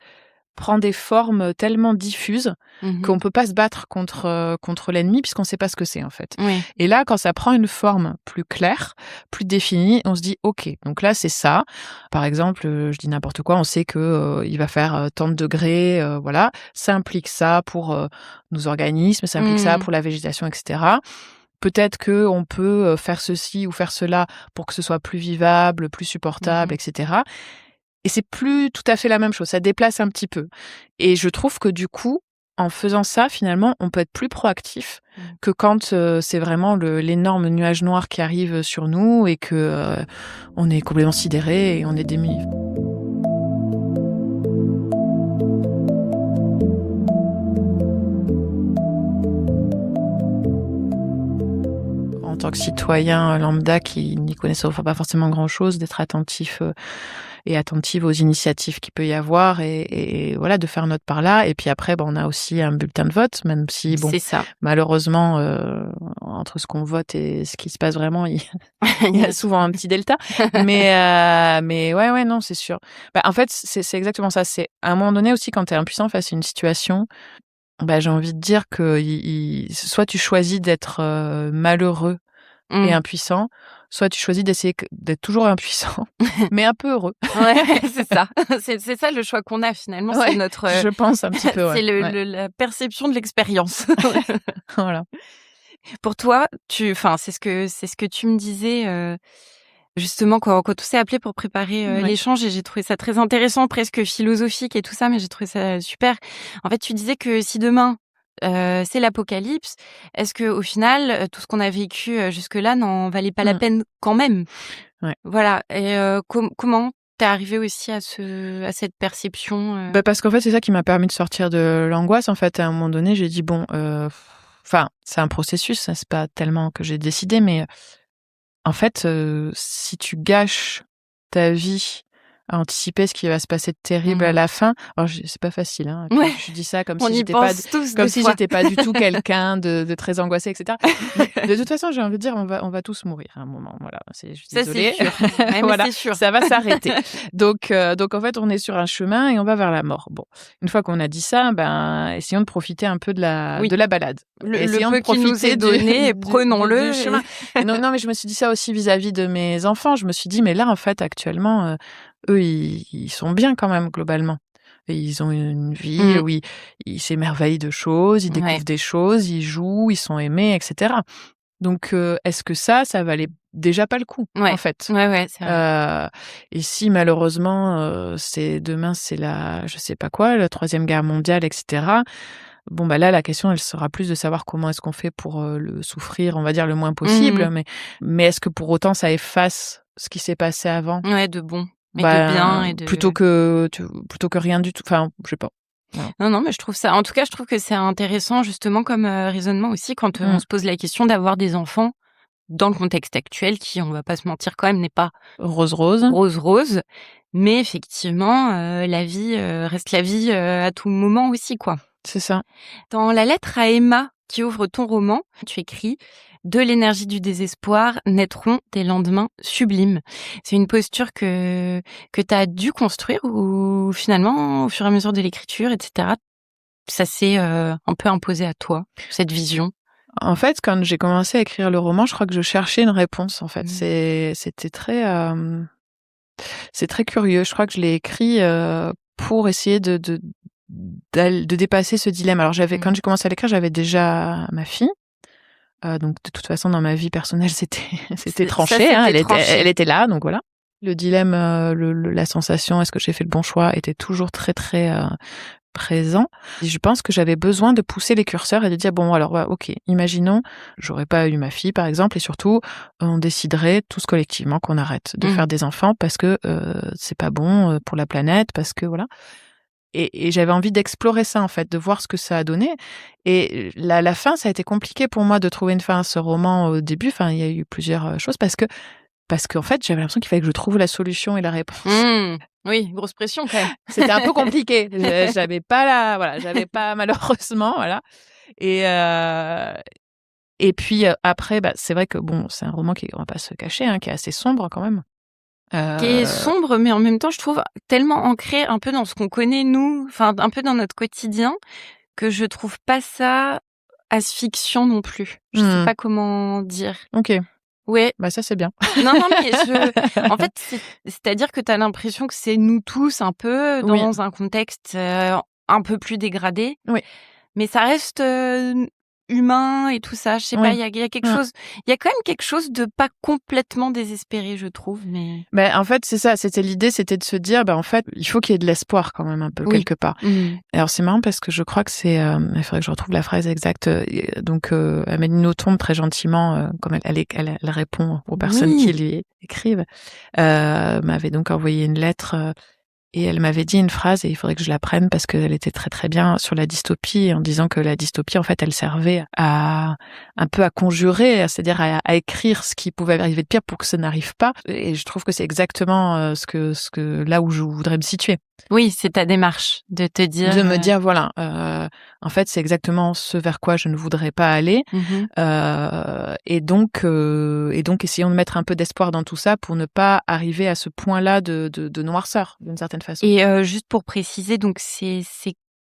prend des formes tellement diffuses qu'on peut pas se battre contre l'ennemi puisqu'on sait pas ce que c'est, en fait. Oui. Et là, quand ça prend une forme plus claire, plus définie, on se dit OK, donc là, c'est ça. Par exemple, je dis n'importe quoi, on sait que il va faire tant de degrés, voilà. Ça implique ça pour nos organismes, ça implique ça pour la végétation, etc. Peut-être que on peut faire ceci ou faire cela pour que ce soit plus vivable, plus supportable, etc. Et c'est plus tout à fait la même chose, ça déplace un petit peu. Et je trouve que du coup, en faisant ça, finalement, on peut être plus proactif que quand c'est vraiment l'énorme nuage noir qui arrive sur nous et que on est complètement sidéré et on est démuni. tant que citoyen lambda qui n'y connaissait pas forcément grand-chose, d'être attentif et attentive aux initiatives qu'il peut y avoir et voilà, de faire notre part là. Et puis après, on a aussi un bulletin de vote, même si, C'est ça. malheureusement, entre ce qu'on vote et ce qui se passe vraiment, il y a souvent un petit delta. Mais ouais, non, c'est sûr. En fait, c'est exactement ça. C'est à un moment donné aussi, quand t'es impuissant face à une situation, j'ai envie de dire que soit tu choisis d'être malheureux et impuissant, soit tu choisis d'essayer d'être toujours impuissant, mais un peu heureux. Ouais, c'est ça. C'est ça le choix qu'on a finalement. Ouais, c'est notre. je pense un petit peu. Ouais. C'est la perception de l'expérience. Voilà. Pour toi, c'est ce que tu me disais. Justement, quand on s'est appelé pour préparer l'échange, et j'ai trouvé ça très intéressant, presque philosophique et tout ça, mais j'ai trouvé ça super. En fait, tu disais que si demain c'est l'apocalypse, est-ce que au final, tout ce qu'on a vécu jusque-là n'en valait pas la peine quand même? Ouais. Voilà. Et comment t'es arrivée aussi à cette perception Parce qu'en fait, c'est ça qui m'a permis de sortir de l'angoisse. En fait, à un moment donné, j'ai dit c'est un processus. C'est pas tellement que j'ai décidé, mais en fait, si tu gâches ta vie à anticiper ce qui va se passer de terrible à la fin, alors c'est pas facile, hein. Ouais. Je dis ça comme On si y j'étais pense pas, tous comme des si fois. j'étais pas du tout quelqu'un de très angoissé, etc. De toute façon, j'ai envie de dire, on va tous mourir à un moment. Voilà, je suis désolée. Ça, c'est sûr. Ouais, mais Voilà, c'est sûr. ça va s'arrêter. Donc en fait, on est sur un chemin et on va vers la mort. Bon, une fois qu'on a dit ça, essayons de profiter un peu de la balade. Le peu qui nous est donné, prenons-le. Du chemin. Non, mais je me suis dit ça aussi vis-à-vis de mes enfants. Je me suis dit, mais là, en fait, actuellement, eux, ils sont bien quand même, globalement. Et ils ont une vie où ils s'émerveillent de choses, ils découvrent des choses, ils jouent, ils sont aimés, etc. Donc, est-ce que ça valait déjà pas le coup, en fait? Ouais, c'est vrai. Et si, malheureusement, demain, c'est je sais pas quoi, la 3e guerre mondiale, etc. Là, la question, elle sera plus de savoir comment est-ce qu'on fait pour le souffrir, on va dire, le moins possible. Mais est-ce que pour autant, ça efface ce qui s'est passé avant? Ouais, de bon. Mais de bien et de... plutôt que rien du tout. Enfin, je sais pas. Ouais. Non, mais je trouve ça... En tout cas, je trouve que c'est intéressant, justement, comme raisonnement aussi, quand on se pose la question d'avoir des enfants dans le contexte actuel, qui, on va pas se mentir quand même, n'est pas rose. Mais effectivement, la vie reste la vie à tout moment aussi, quoi. C'est ça. Dans la lettre à Emma, qui ouvre ton roman, tu écris « De l'énergie du désespoir naîtront des lendemains sublimes ». C'est une posture que t'as dû construire ou finalement, au fur et à mesure de l'écriture, etc., ça s'est un peu imposé à toi, cette vision? En fait, quand j'ai commencé à écrire le roman, je crois que je cherchais une réponse, en fait. C'était très... c'est très curieux. Je crois que je l'ai écrit pour essayer de dépasser ce dilemme. Alors quand j'ai commencé à l'écrire, j'avais déjà ma fille. Donc de toute façon, dans ma vie personnelle, c'était tranché. Elle était là, donc voilà. Le dilemme, la sensation, est-ce que j'ai fait le bon choix, était toujours très très présent. Et je pense que j'avais besoin de pousser les curseurs et de dire ok, imaginons, j'aurais pas eu ma fille par exemple, et surtout on déciderait tous collectivement qu'on arrête de faire des enfants parce que c'est pas bon pour la planète, parce que voilà. Et j'avais envie d'explorer ça, en fait, de voir ce que ça a donné. Et la fin, ça a été compliqué pour moi de trouver une fin à ce roman au début. Enfin, il y a eu plusieurs choses parce que en fait, j'avais l'impression qu'il fallait que je trouve la solution et la réponse. Oui, grosse pression quand même. C'était un peu compliqué. J'avais pas malheureusement, voilà. Et puis après, c'est vrai que c'est un roman qui, on va pas se cacher, qui est assez sombre quand même. Qui est sombre, mais en même temps, je trouve tellement ancré un peu dans ce qu'on connaît, nous, enfin, un peu dans notre quotidien, que je trouve pas ça asphyxiant non plus. Je sais pas comment dire. Ok. Ouais. Ça, c'est bien. Non, mais en fait, c'est-à-dire que t'as l'impression que c'est nous tous un peu dans un contexte un peu plus dégradé. Oui. Mais ça reste humain et tout ça, je sais pas, il y a quelque chose, il y a quand même quelque chose de pas complètement désespéré, je trouve, mais en fait, c'est ça, l'idée, c'était de se dire en fait, il faut qu'il y ait de l'espoir quand même un peu quelque part. Alors c'est marrant parce que je crois que c'est il faudrait que je retrouve la phrase exacte. Donc Amélie Nothomb, très gentiment, comme elle répond aux personnes qui lui écrivent, m'avait donc envoyé une lettre Et elle m'avait dit une phrase, et il faudrait que je la prenne parce qu'elle était très très bien, sur la dystopie, en disant que la dystopie, en fait, elle servait à un peu à conjurer, c'est-à-dire à écrire ce qui pouvait arriver de pire pour que ça n'arrive pas. Et je trouve que c'est exactement ce que là où je voudrais me situer. Oui, c'est ta démarche de te dire... De me dire, voilà, en fait, c'est exactement ce vers quoi je ne voudrais pas aller. Et donc, essayons de mettre un peu d'espoir dans tout ça pour ne pas arriver à ce point-là de noirceur, d'une certaine façon. Et juste pour préciser, donc c'est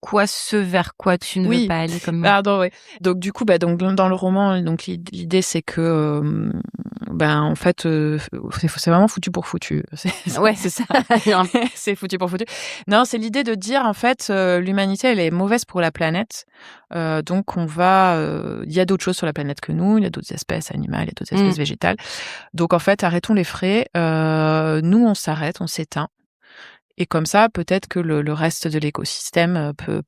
quoi ce vers quoi tu ne veux pas aller comme... Pardon, oui. Donc du coup, donc dans le roman, donc l'idée c'est que, en fait, c'est vraiment foutu pour foutu. Ouais, c'est ça. C'est foutu pour foutu. Non, c'est l'idée de dire en fait, l'humanité elle est mauvaise pour la planète. Donc on va, il y a d'autres choses sur la planète que nous. Il y a d'autres espèces animales, il y a d'autres espèces végétales. Donc en fait, arrêtons les frais. Nous, on s'arrête, on s'éteint. Et comme ça, peut-être que le reste de l'écosystème peut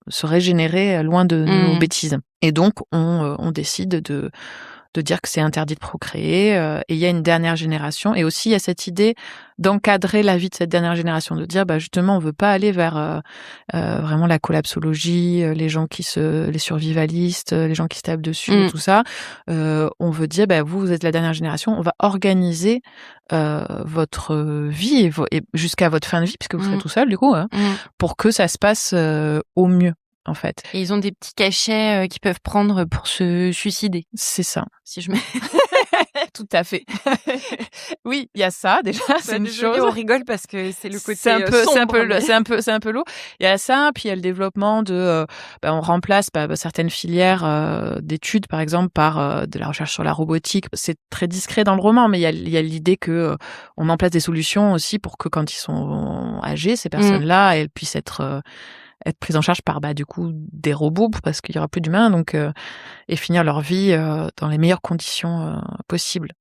se régénérer loin de nos bêtises. Et donc, on décide de dire que c'est interdit de procréer. Et il y a une dernière génération. Et aussi, il y a cette idée d'encadrer la vie de cette dernière génération, de dire, justement, on veut pas aller vers vraiment la collapsologie, les gens les survivalistes, les gens qui se tapent dessus, et tout ça. On veut dire, vous êtes la dernière génération, on va organiser votre vie et jusqu'à votre fin de vie, puisque vous serez tout seul, du coup, pour que ça se passe au mieux. En fait. Et ils ont des petits cachets qu'ils peuvent prendre pour se suicider. C'est ça. Si je me... Tout à fait. Oui, il y a ça déjà, c'est une chose. On rigole parce que c'est le côté c'est un peu lourd. Il y a ça, puis il y a le développement de on remplace certaines filières d'études par exemple par de la recherche sur la robotique. C'est très discret dans le roman, mais il y a l'idée que on met en place des solutions aussi pour que quand ils sont âgés, ces personnes-là, elles puissent être prises en charge par du coup des robots parce qu'il y aura plus d'humains, donc et finir leur vie dans les meilleures conditions possibles.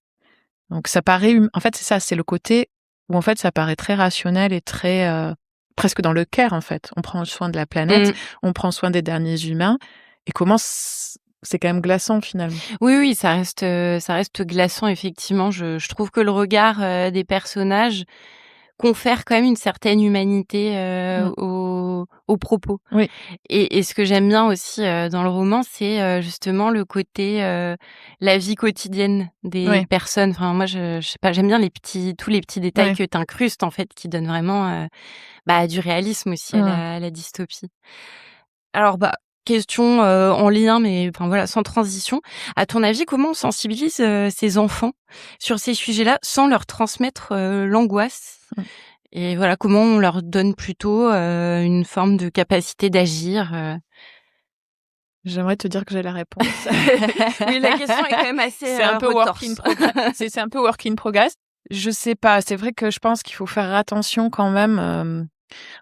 Donc ça paraît en fait c'est ça, c'est le côté où en fait ça paraît très rationnel et très presque dans le care en fait. On prend soin de la planète, on prend soin des derniers humains, et comment c'est quand même glaçant finalement. Oui, ça reste glaçant effectivement. Je trouve que le regard des personnages confère quand même une certaine humanité aux propos. Oui. Et ce que j'aime bien aussi dans le roman, c'est justement le côté la vie quotidienne des personnes. Enfin, moi, je sais pas, j'aime bien tous les petits détails que t'incrustes en fait, qui donnent vraiment du réalisme aussi à la dystopie. Alors question en lien, mais enfin voilà, sans transition. À ton avis, comment on sensibilise ces enfants sur ces sujets-là sans leur transmettre l'angoisse ? Et voilà, comment on leur donne plutôt une forme de capacité d'agir J'aimerais te dire que j'ai la réponse. Oui, la question est quand même assez c'est un peu work in progress. C'est un peu work in progress. Je sais pas, c'est vrai que je pense qu'il faut faire attention quand même.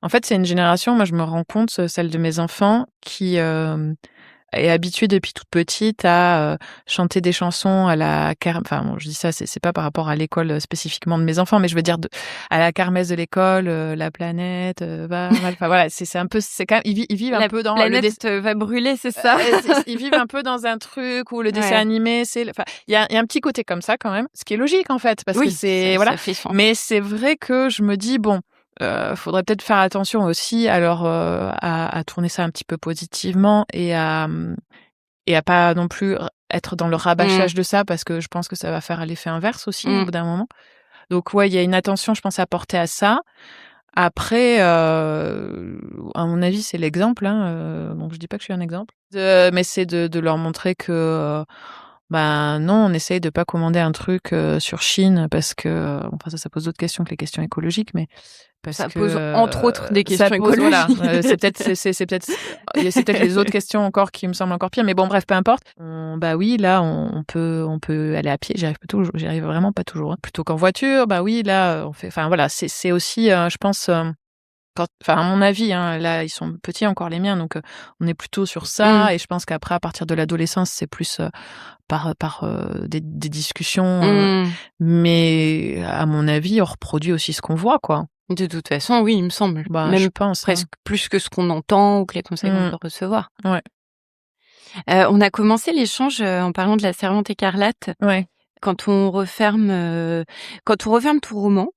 En fait, c'est une génération, moi je me rends compte, celle de mes enfants, qui est habituée depuis toute petite à chanter des chansons à la je dis ça, c'est pas par rapport à l'école spécifiquement de mes enfants, mais je veux dire à la kermesse de l'école, la planète voilà, c'est un peu, c'est quand même, ils vivent un peu dans la planète va brûler, c'est ça. Ils vivent un peu dans un truc où le dessin animé, il y a un petit côté comme ça quand même, ce qui est logique en fait, parce que c'est voilà. Mais c'est vrai que je me dis faudrait peut-être faire attention aussi à tourner ça un petit peu positivement et à pas non plus être dans le rabâchage de ça, parce que je pense que ça va faire l'effet inverse aussi au bout d'un moment. Donc il y a une attention, je pense, à porter à ça. Après, à mon avis, c'est l'exemple. Donc je dis pas que je suis un exemple, mais c'est de leur montrer que non, on essaye de pas commander un truc sur Chine parce que ça pose d'autres questions que les questions écologiques, mais ça pose entre autres des questions écologiques. Voilà, c'est peut-être les autres questions encore qui me semblent encore pires, mais bon bref, peu importe. Oui, là on peut aller à pied, j'y arrive vraiment pas toujours. Plutôt qu'en voiture, oui, là on fait, enfin voilà, c'est aussi je pense à mon avis, là ils sont petits encore les miens, donc on est plutôt sur ça, et je pense qu'après à partir de l'adolescence, c'est plus par des discussions, mais à mon avis, on reproduit aussi ce qu'on voit, quoi. De toute façon, oui, il me semble. Même je pense presque plus que ce qu'on entend ou que les conseils qu'on peut recevoir. Ouais. On a commencé l'échange en parlant de La Servante écarlate. Ouais. quand on referme ton roman,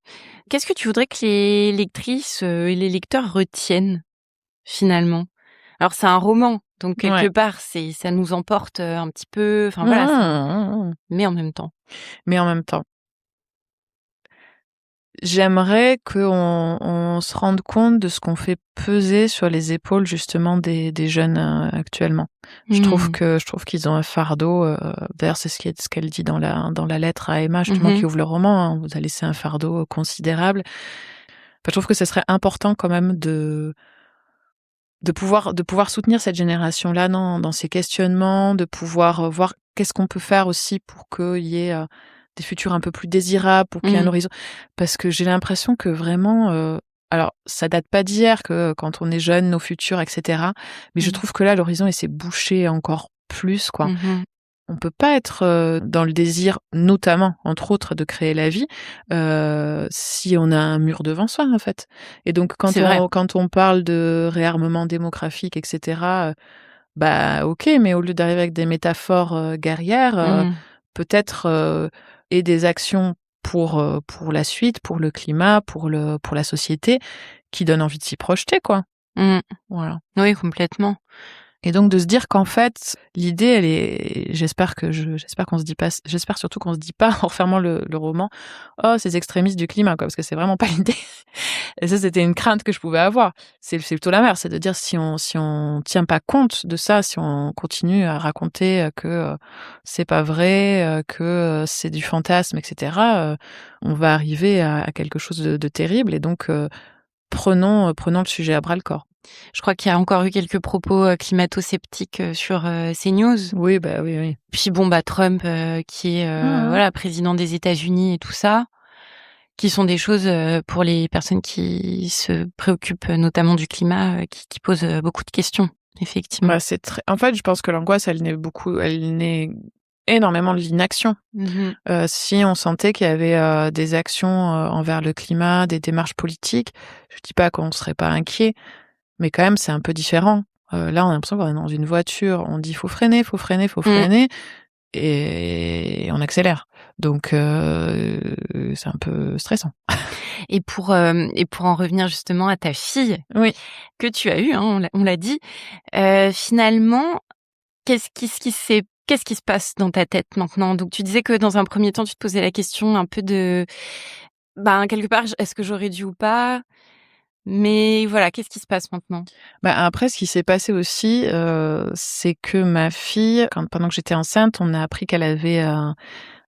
qu'est-ce que tu voudrais que les lectrices et les lecteurs retiennent finalement? Alors c'est un roman, donc quelque part ça nous emporte un petit peu, enfin voilà, mais en même temps. J'aimerais qu'on se rende compte de ce qu'on fait peser sur les épaules justement des jeunes actuellement. Je trouve qu'ils ont un fardeau. D'ailleurs, c'est ce qu'elle dit dans la lettre à Emma, justement, qui ouvre le roman. Hein, vous a laissé un fardeau considérable. Enfin, je trouve que ce serait important quand même de pouvoir soutenir cette génération-là dans ses questionnements, de pouvoir voir qu'est-ce qu'on peut faire aussi pour qu'il y ait des futurs un peu plus désirables, pour qu'il y ait un horizon. Parce que j'ai l'impression que vraiment, alors ça date pas d'hier que quand on est jeune, nos futurs, etc. Mais je trouve que là, l'horizon, il s'est bouché encore plus, quoi. On peut pas être dans le désir, notamment, entre autres, de créer la vie, si on a un mur devant soi, en fait. Et donc, quand on parle de réarmement démographique, etc., bah ok, mais au lieu d'arriver avec des métaphores guerrières, peut-être et des actions pour la suite, pour le climat, pour la société, qui donnent envie de s'y projeter, quoi. Voilà. Oui, complètement. Et donc de se dire qu'en fait, l'idée, elle est, j'espère surtout qu'on se dit pas en refermant le roman, oh, ces extrémistes du climat, quoi, parce que c'est vraiment pas l'idée. Et ça, c'était une crainte que je pouvais avoir. C'est plutôt l'inverse, c'est de dire si on tient pas compte de ça, si on continue à raconter que c'est pas vrai, que c'est du fantasme, etc., on va arriver à quelque chose de terrible. Et donc, prenons le sujet à bras le corps. Je crois qu'il y a encore eu quelques propos climato-sceptiques sur CNews. Oui, bah oui. Puis bon, Trump qui est président des États-Unis et tout ça, qui sont des choses pour les personnes qui se préoccupent notamment du climat, qui posent beaucoup de questions, effectivement. En fait, je pense que l'angoisse, elle naît énormément de l'inaction. Si on sentait qu'il y avait des actions envers le climat, des démarches politiques, je dis pas qu'on serait pas inquiet. Mais quand même, c'est un peu différent. Là, on a l'impression qu'on est dans une voiture. On dit faut freiner, et on accélère. Donc, c'est un peu stressant. Et pour en revenir justement à ta fille, que tu as eue, hein, on l'a dit. Finalement, qu'est-ce qui se passe dans ta tête maintenant? Donc, tu disais que dans un premier temps, tu te posais la question un peu de, quelque part, est-ce que j'aurais dû ou pas? Mais voilà, qu'est-ce qui se passe maintenant? Après, ce qui s'est passé aussi, c'est que ma fille, pendant que j'étais enceinte, on a appris qu'elle avait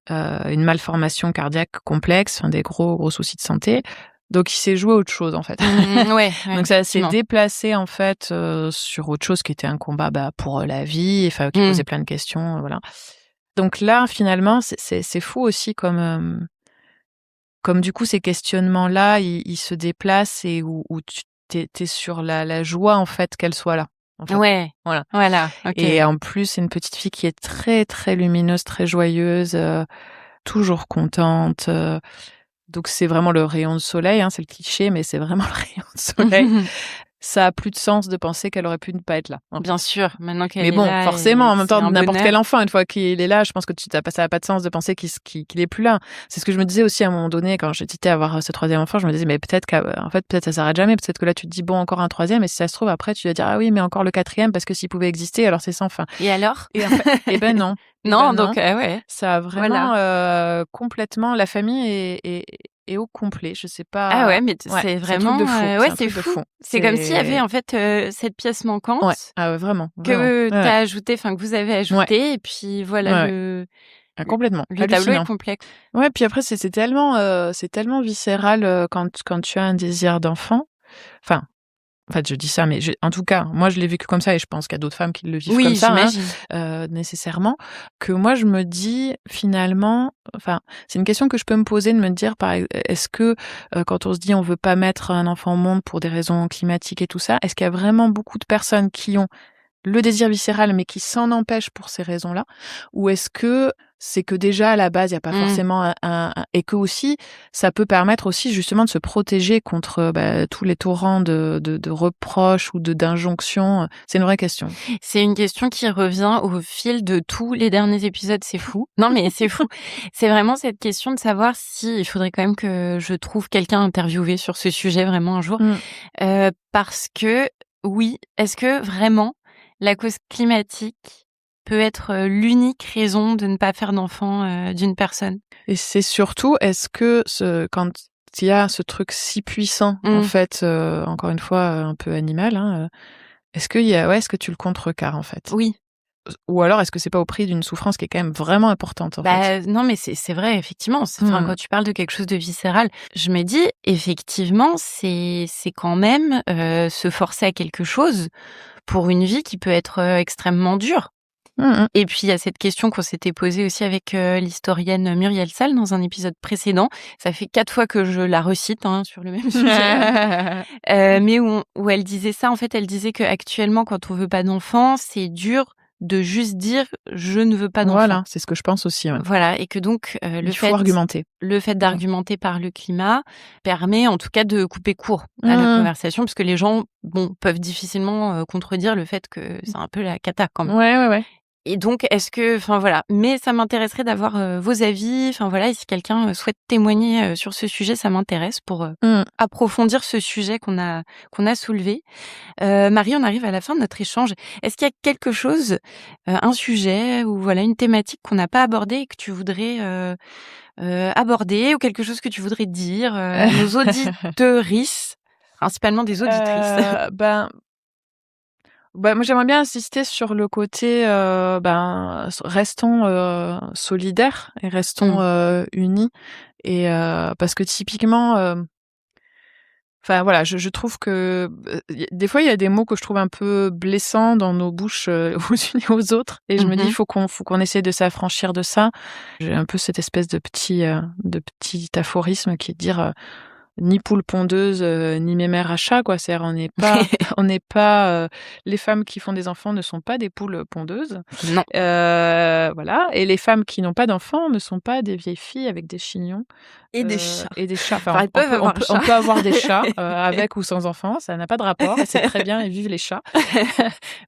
une malformation cardiaque complexe, des gros soucis de santé. Donc, il s'est joué à autre chose, en fait. Donc, ça s'est déplacé, en fait, sur autre chose qui était un combat pour la vie, qui posait plein de questions, voilà. Donc là, finalement, c'est fou aussi comme du coup ces questionnements-là, ils se déplacent et où t'es sur la joie en fait qu'elle soit là. En fait. Voilà. Okay. Et en plus, c'est une petite fille qui est très très lumineuse, très joyeuse, toujours contente. Donc c'est vraiment le rayon de soleil, hein, c'est le cliché, mais c'est vraiment le rayon de soleil. Ça a plus de sens de penser qu'elle aurait pu ne pas être là. Bien sûr, maintenant qu'elle est là. Mais bon, forcément, en même temps, n'importe quel enfant, une fois qu'il est là, je pense que ça n'a pas de sens de penser qu'il est plus là. C'est ce que je me disais aussi à un moment donné, quand j'hésitais à avoir ce troisième enfant, je me disais, mais peut-être ça s'arrête jamais. Peut-être que là, tu te dis, bon, encore un troisième, et si ça se trouve, après, tu vas dire, ah oui, mais encore le quatrième, parce que s'il pouvait exister, alors c'est sans fin. Et alors? Et en fait, non. Donc, ouais. Ça a vraiment complètement, la famille est au complet, je sais pas. Ah ouais, mais c'est vraiment c'est fou. C'est comme s'il y avait en fait cette pièce manquante. Ouais. Ah ouais, vraiment. Que t'as ajouté, que vous avez ajouté, et puis voilà complètement. Le tableau est complet. Ouais, puis après c'est tellement viscéral quand tu as un désir d'enfant. Enfin, en fait, je dis ça, mais en tout cas, moi, je l'ai vécu comme ça, et je pense qu'il y a d'autres femmes qui le vivent comme ça, nécessairement. Que moi, je me dis, finalement, c'est une question que je peux me poser, de me dire, est-ce que quand on se dit on veut pas mettre un enfant au monde pour des raisons climatiques et tout ça, est-ce qu'il y a vraiment beaucoup de personnes qui ont le désir viscéral, mais qui s'en empêchent pour ces raisons-là? Ou est-ce que c'est que déjà à la base il y a pas forcément et que aussi ça peut permettre aussi justement de se protéger contre tous les torrents de reproches ou d'injonctions. C'est une vraie question. C'est une question qui revient au fil de tous les derniers épisodes, c'est fou. Non mais c'est fou. C'est vraiment cette question de savoir si il faudrait quand même que je trouve quelqu'un interviewé sur ce sujet vraiment un jour parce que oui, est-ce que vraiment la cause climatique peut être l'unique raison de ne pas faire d'enfant d'une personne. Et c'est surtout, est-ce que quand il y a ce truc si puissant, en fait, encore une fois, un peu animal, est-ce que tu le contrecarres, en fait? Oui. Ou alors, est-ce que c'est pas au prix d'une souffrance qui est quand même vraiment importante, en fait? Non, mais c'est vrai, effectivement. Quand tu parles de quelque chose de viscéral, je me dis, effectivement, c'est quand même se forcer à quelque chose pour une vie qui peut être extrêmement dure. Et puis, il y a cette question qu'on s'était posée aussi avec l'historienne Muriel Salles dans un épisode précédent. Ça fait 4 fois que je la recite sur le même sujet. Mais où elle disait ça, en fait, elle disait qu'actuellement, quand on veut pas d'enfant, c'est dur de juste dire « je ne veux pas d'enfant ». Voilà, c'est ce que je pense aussi. Ouais. Voilà, et que donc il faut argumenter. Le fait d'argumenter par le climat permet en tout cas de couper court à la conversation, parce que les gens peuvent difficilement contredire le fait que c'est un peu la cata quand même. Ouais. Et donc, est-ce que, mais ça m'intéresserait d'avoir vos avis, et si quelqu'un souhaite témoigner sur ce sujet, ça m'intéresse pour approfondir ce sujet qu'on a soulevé. Marie, on arrive à la fin de notre échange. Est-ce qu'il y a quelque chose, un sujet ou une thématique qu'on n'a pas abordé et que tu voudrais aborder, ou quelque chose que tu voudrais dire à nos auditeurisses, principalement des auditrices? Moi, j'aimerais bien insister sur le côté, restons solidaires et restons unis. Et parce que typiquement, je trouve que des fois il y a des mots que je trouve un peu blessants dans nos bouches aux unes et aux autres. Et je me dis, faut qu'on essaie de s'affranchir de ça. J'ai un peu cette espèce de petit aphorisme qui est de dire ni poule pondeuse, ni mémère à chat, quoi. C'est-à-dire, on n'est pas, les femmes qui font des enfants ne sont pas des poules pondeuses. Non. Voilà. Et les femmes qui n'ont pas d'enfants ne sont pas des vieilles filles avec des chignons. Et des chats. Et des chats. Enfin, on peut avoir des chats, avec ou sans enfants. Ça n'a pas de rapport. Et c'est très bien. Et vive les chats.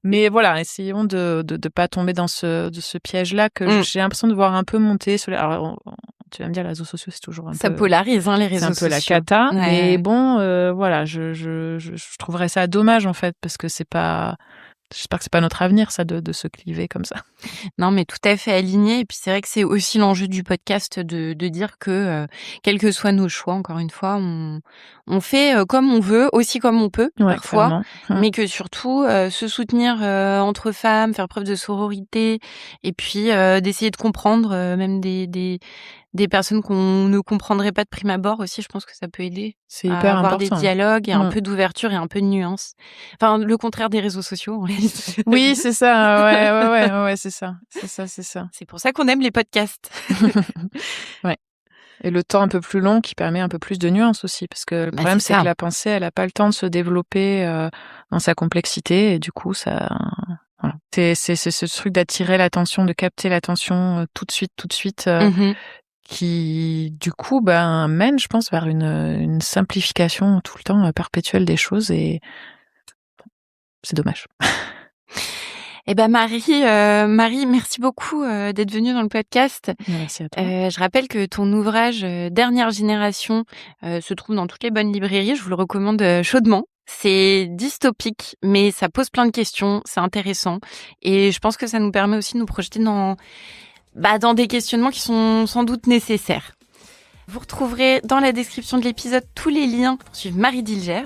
Mais voilà, essayons de pas tomber dans ce piège-là que j'ai l'impression de voir un peu monter sur alors, tu vas me dire, les réseaux sociaux, c'est toujours un peu... Ça polarise, les réseaux sociaux. C'est un peu la cata. Ouais. Mais bon, je trouverais ça dommage, en fait, parce que c'est pas... J'espère que c'est pas notre avenir, ça, de se cliver comme ça. Non, mais tout à fait aligné. Et puis, c'est vrai que c'est aussi l'enjeu du podcast de dire que, quels que soient nos choix, encore une fois, on fait comme on veut, aussi comme on peut, parfois. Mais que surtout, se soutenir entre femmes, faire preuve de sororité, et puis d'essayer de comprendre même des personnes qu'on ne comprendrait pas de prime abord aussi, je pense que ça peut aider. C'est hyper avoir important. Des dialogues et un peu d'ouverture et un peu de nuance. Enfin, le contraire des réseaux sociaux, en réalité. Oui, c'est ça. Ouais, c'est ça. C'est pour ça qu'on aime les podcasts. Ouais. Et le temps un peu plus long qui permet un peu plus de nuance aussi, parce que le problème, c'est que la pensée, elle a pas le temps de se développer dans sa complexité, et du coup, ça... Voilà. C'est ce truc d'attirer l'attention, de capter l'attention tout de suite, qui, du coup, mène, je pense, vers une simplification tout le temps perpétuelle des choses, et c'est dommage. Eh ben Marie, merci beaucoup d'être venue dans le podcast. Merci à toi. Je rappelle que ton ouvrage Dernière génération se trouve dans toutes les bonnes librairies. Je vous le recommande chaudement. C'est dystopique, mais ça pose plein de questions. C'est intéressant, et je pense que ça nous permet aussi de nous projeter dans des questionnements qui sont sans doute nécessaires. Vous retrouverez dans la description de l'épisode tous les liens pour suivre Marie Dilger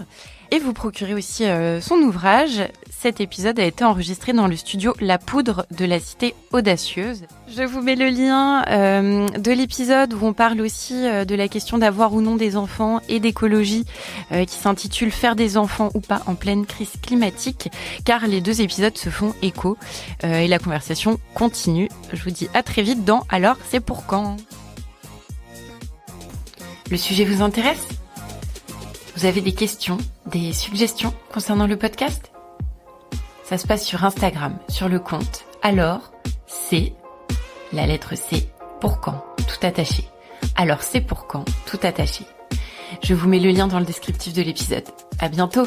et vous procurer aussi son ouvrage. Cet épisode a été enregistré dans le studio La Poudre de la Cité Audacieuse. Je vous mets le lien de l'épisode où on parle aussi de la question d'avoir ou non des enfants et d'écologie qui s'intitule « Faire des enfants ou pas en pleine crise climatique » car les 2 épisodes se font écho et la conversation continue. Je vous dis à très vite dans « Alors, c'est pour quand ?» Le sujet vous intéresse ? Vous avez des questions, des suggestions concernant le podcast ? Ça se passe sur Instagram, sur le compte Alors, c'est La lettre C, pour quand, tout attaché. Alors c'est pour quand, tout attaché. Je vous mets le lien dans le descriptif de l'épisode. À bientôt!